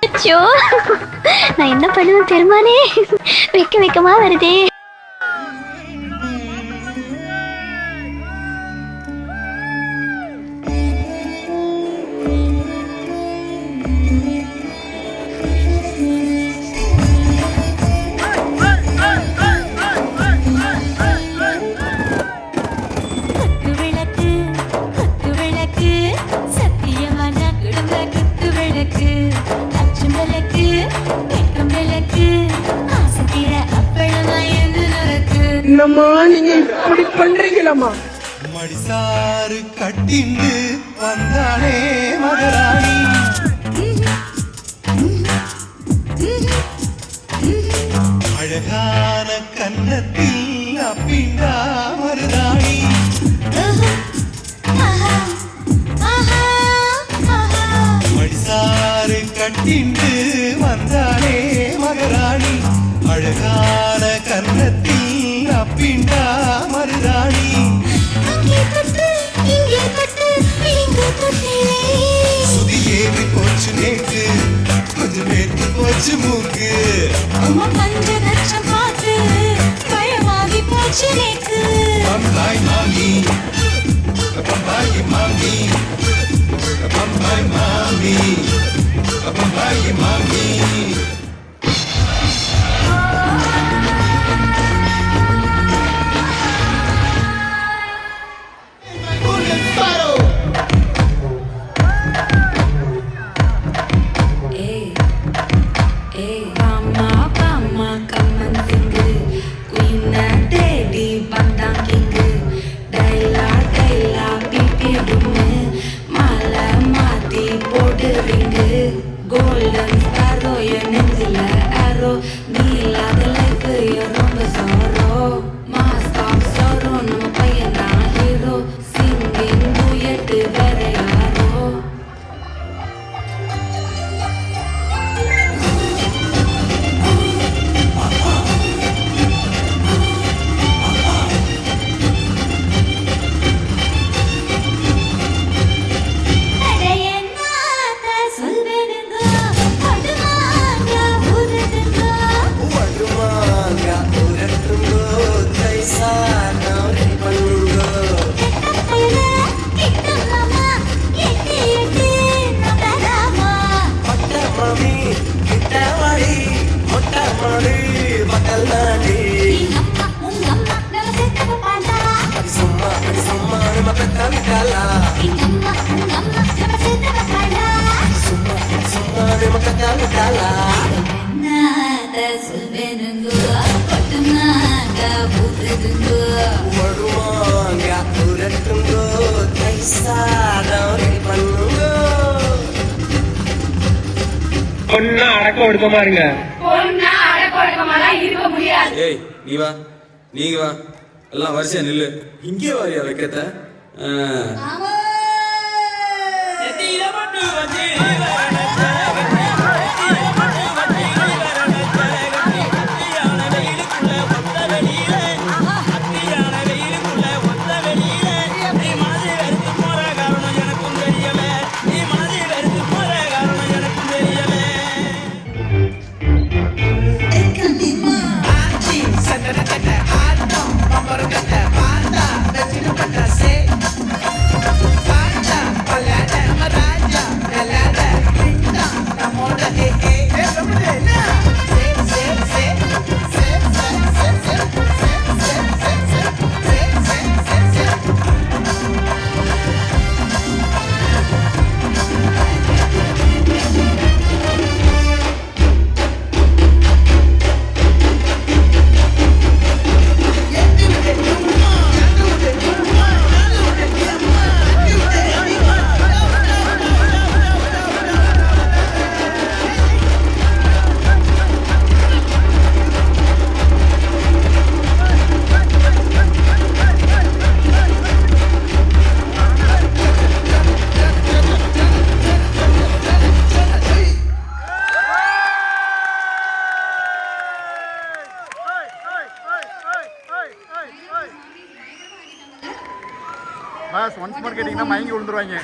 அச்சோ, நான் என்ன பண்ணுவேன் பெருமானே, வெக்க வெக்கமா வருதே. என்னம்மா நீங்க இப்படி பண்றீங்களம்மா? மடிசாறு கட்டிண்டு வந்தானே மகராணி, அழகான கன்னத்தில் அப்பிண்டா மருதாணி, மடிசாறு கட்டிண்டு வந்தானே மகராணி, அழகான கன்னத்தில் அப்பிண்டா மருதாணி, சுதி ஏறி போச்சு நேக்கு, கொஞ்சம் நேற்று போச்சு மூக்கு, பம்பாய் மாமி, பம்பாய் மாமி, பம்பாய் மாமி, பம்பாய் மாமி. Golden sparrow, your name arrow. Nila the life, your number sorrow. Mask of sorrow, no payana hero. Singing duet, very arrow. பொண்ணா அடக்க ஒடுக்கமா இருங்க. ஏய் நீ வா, நீங்க வா, எல்லாம் வரிசையா நில்லு. இங்கே வாரியா வைக்கத்த பாஸ் ஒன்ஸ் மார்க்கெட்டிங்னா மயங்கி விழுந்துருவாங்க.